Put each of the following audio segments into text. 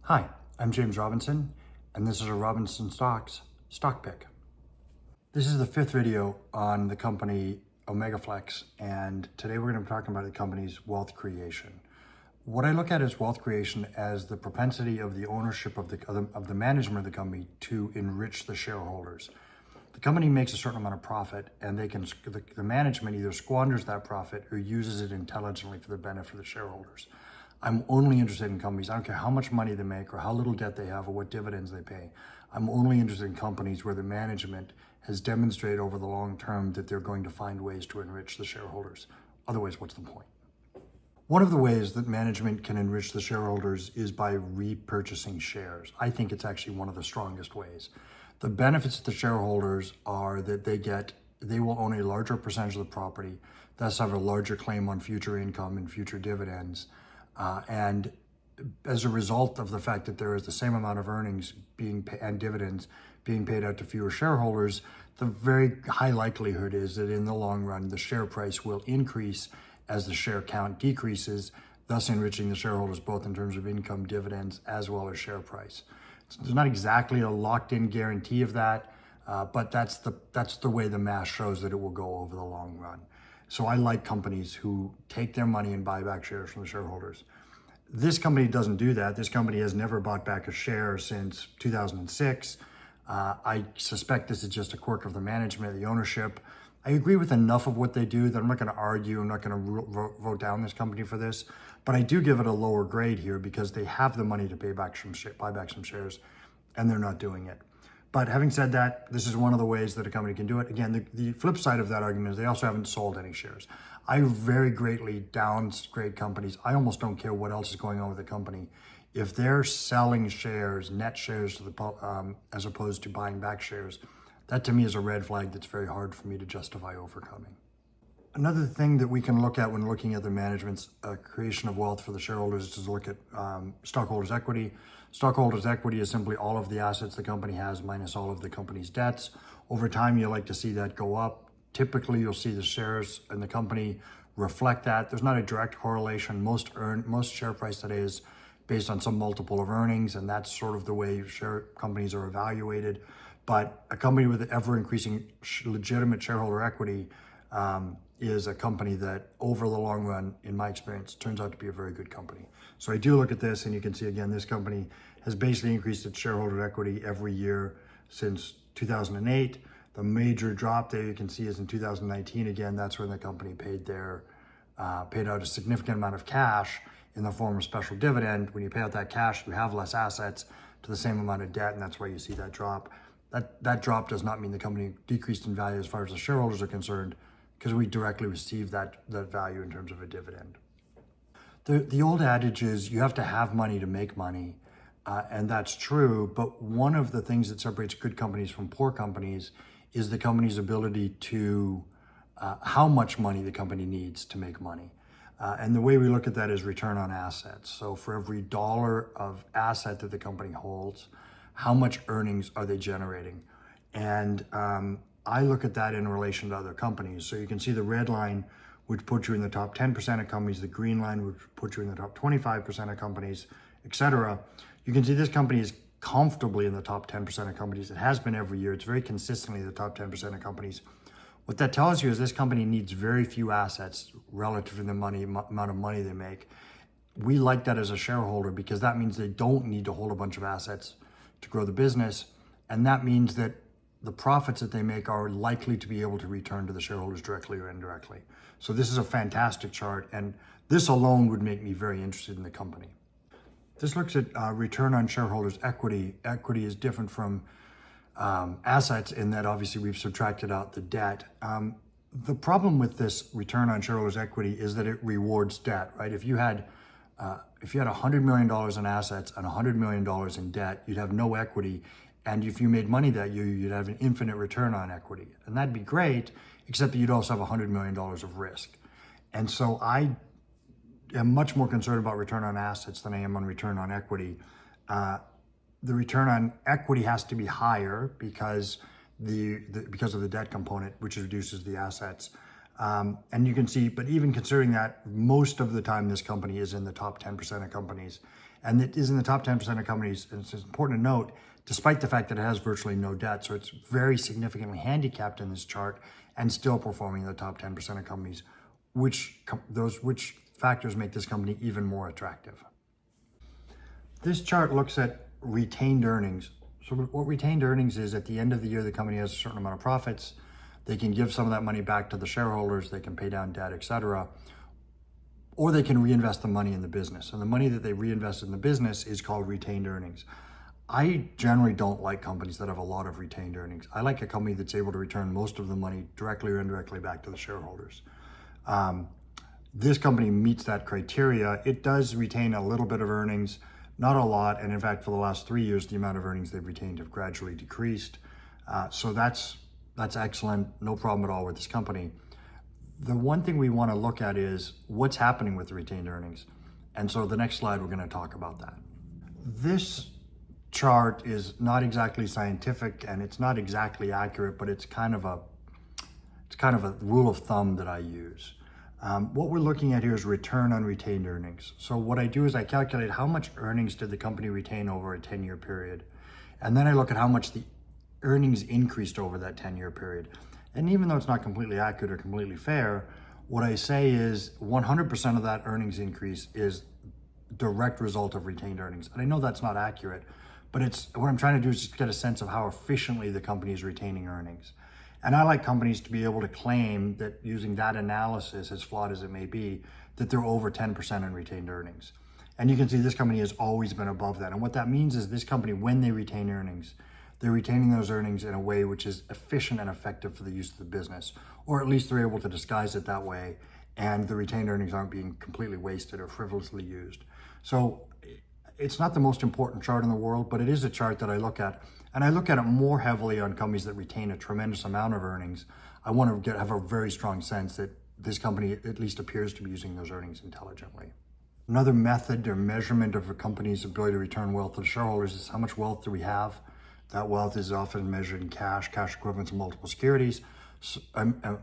Hi, I'm James Robinson, and this is a Robinson Stocks stock pick. This is the fifth video on the company OFLX, and today we're going to be talking about the company's wealth creation. What I look at is wealth creation as the propensity of the ownership of the management of the company to enrich the shareholders. The company makes a certain amount of profit, and the management either squanders that profit or uses it intelligently for the benefit of the shareholders. I'm only interested in companies. I don't care how much money they make or how little debt they have or what dividends they pay. I'm only interested in companies where the management has demonstrated over the long term that they're going to find ways to enrich the shareholders. Otherwise, what's the point? One of the ways that management can enrich the shareholders is by repurchasing shares. I think it's actually one of the strongest ways. The benefits to the shareholders are that they will own a larger percentage of the property, thus have a larger claim on future income and future dividends. And as a result of the fact that there is the same amount of earnings and dividends being paid out to fewer shareholders, the very high likelihood is that in the long run, the share price will increase as the share count decreases, thus enriching the shareholders both in terms of income, dividends, as well as share price. There's not exactly a locked-in guarantee of that, but that's the way the math shows that it will go over the long run. So I like companies who take their money and buy back shares from the shareholders. This company doesn't do that. This company has never bought back a share since 2006. I suspect this is just a quirk of the management, the ownership. I agree with enough of what they do that I'm not going to argue. I'm not going to vote down this company for this. But I do give it a lower grade here because they have the money to buy back some shares, and they're not doing it. But having said that, this is one of the ways that a company can do it. Again, the flip side of that argument is they also haven't sold any shares. I very greatly downgrade companies. I almost don't care what else is going on with the company. If they're selling shares, net shares, as opposed to buying back shares, that to me is a red flag that's very hard for me to justify overcoming. Another thing that we can look at when looking at the management's creation of wealth for the shareholders is to look at stockholders' equity. Stockholders' equity is simply all of the assets the company has minus all of the company's debts. Over time, you like to see that go up. Typically, you'll see the shares in the company reflect that. There's not a direct correlation. Most share price today is based on some multiple of earnings, and that's sort of the way companies are evaluated. But a company with ever-increasing legitimate shareholder equity is a company that over the long run, in my experience, turns out to be a very good company. So I do look at this and you can see again, this company has basically increased its shareholder equity every year since 2008. The major drop there you can see is in 2019. Again, that's when the company paid out a significant amount of cash in the form of special dividend. When you pay out that cash, you have less assets to the same amount of debt, and that's why you see that drop. That drop does not mean the company decreased in value as far as the shareholders are concerned, because we directly receive that value in terms of a dividend. The old adage is you have to have money to make money, and that's true, but one of the things that separates good companies from poor companies is the company's ability to, how much money the company needs to make money. And the way we look at that is return on assets. So for every dollar of asset that the company holds, how much earnings are they generating? And I look at that in relation to other companies. So you can see the red line would put you in the top 10% of companies, the green line would put you in the top 25% of companies, etc. You can see this company is comfortably in the top 10% of companies. It has been every year. It's very consistently the top 10% of companies. What that tells you is this company needs very few assets relative to the amount of money they make. We like that as a shareholder because that means they don't need to hold a bunch of assets to grow the business. And that means that the profits that they make are likely to be able to return to the shareholders directly or indirectly. So this is a fantastic chart, and this alone would make me very interested in the company. This looks at return on shareholders' equity. Equity is different from assets in that obviously we've subtracted out the debt. The problem with this return on shareholders' equity is that it rewards debt, right? If you had $100 million in assets and $100 million in debt, you'd have no equity. And if you made money that year, you'd have an infinite return on equity. And that'd be great, except that you'd also have $100 million of risk. And so I am much more concerned about return on assets than I am on return on equity. The return on equity has to be higher because of the debt component, which reduces the assets. And you can see, but even considering that, most of the time this company is in the top 10% of companies. And it is in the top 10% of companies, and it's important to note, despite the fact that it has virtually no debt. So it's very significantly handicapped in this chart and still performing in the top 10% of companies, which factors make this company even more attractive. This chart looks at retained earnings. So what retained earnings is, at the end of the year, the company has a certain amount of profits. They can give some of that money back to the shareholders. They can pay down debt, etc. Or they can reinvest the money in the business. And the money that they reinvest in the business is called retained earnings. I generally don't like companies that have a lot of retained earnings. I like a company that's able to return most of the money directly or indirectly back to the shareholders. This company meets that criteria. It does retain a little bit of earnings, not a lot. And in fact, for the last 3 years, the amount of earnings they've retained have gradually decreased. So that's excellent. No problem at all with this company. The one thing we want to look at is what's happening with the retained earnings. And so the next slide, we're going to talk about that. This chart is not exactly scientific and it's not exactly accurate, but it's kind of a rule of thumb that I use. What we're looking at here is return on retained earnings. So what I do is I calculate how much earnings did the company retain over a 10-year period. And then I look at how much the earnings increased over that 10-year period. And even though it's not completely accurate or completely fair, what I say is 100% of that earnings increase is direct result of retained earnings. And I know that's not accurate, but what I'm trying to do is just get a sense of how efficiently the company is retaining earnings. And I like companies to be able to claim that, using that analysis, as flawed as it may be, that they're over 10% in retained earnings. And you can see this company has always been above that. And what that means is this company, when they retain earnings, they're retaining those earnings in a way which is efficient and effective for the use of the business, or at least they're able to disguise it that way, and the retained earnings aren't being completely wasted or frivolously used. So it's not the most important chart in the world, but it is a chart that I look at, and I look at it more heavily on companies that retain a tremendous amount of earnings. I want to have a very strong sense that this company at least appears to be using those earnings intelligently. Another method or measurement of a company's ability to return wealth to the shareholders is how much wealth do we have. That wealth is often measured in cash equivalents, and multiple securities,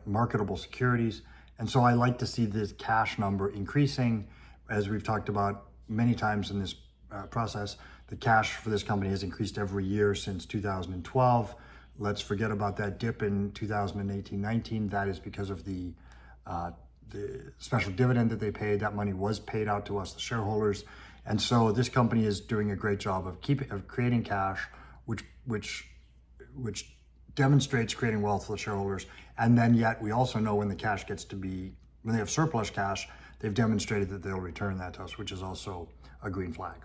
marketable securities. And so I like to see this cash number increasing. As we've talked about many times in this process, the cash for this company has increased every year since 2012. Let's forget about that dip in 2018-19. That is because of the special dividend that they paid. That money was paid out to us, the shareholders. And so this company is doing a great job of creating cash, which demonstrates creating wealth for the shareholders. And then yet we also know when the cash gets to be, when they have surplus cash, they've demonstrated that they'll return that to us, which is also a green flag.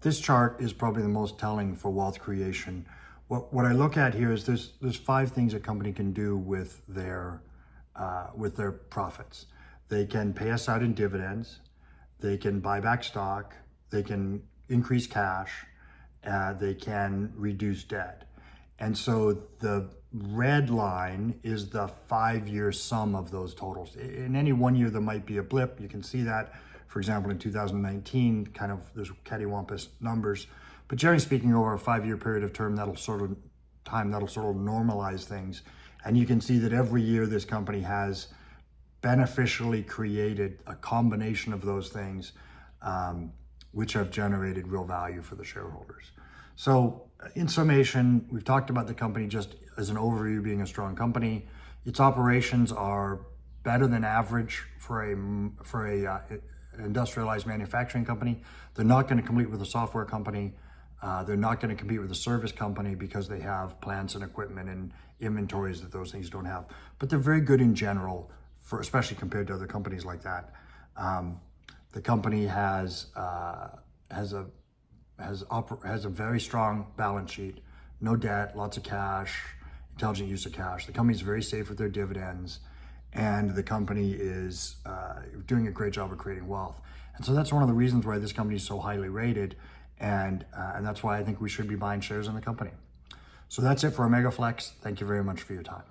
This chart is probably the most telling for wealth creation. What I look at here is there's 5 things a company can do with their profits. They can pay us out in dividends. They can buy back stock. They can increase cash. They can reduce debt. And so the red line is the 5-year sum of those totals. In any one year, there might be a blip. You can see that, for example, in 2019, kind of there's cattywampus numbers. But generally speaking, over a 5-year period of time, that'll sort of normalize things. And you can see that every year this company has beneficially created a combination of those things, which have generated real value for the shareholders. So in summation, we've talked about the company just as an overview being a strong company. Its operations are better than average for a industrialized manufacturing company. They're not going to compete with a software company. They're not going to compete with a service company because they have plants and equipment and inventories that those things don't have. But they're very good in general, especially compared to other companies like that. The company has a very strong balance sheet, no debt, lots of cash, intelligent use of cash. The company is very safe with their dividends, and the company is doing a great job of creating wealth. And so that's one of the reasons why this company is so highly rated, and that's why I think we should be buying shares in the company. So that's it for OFLX. Thank you very much for your time.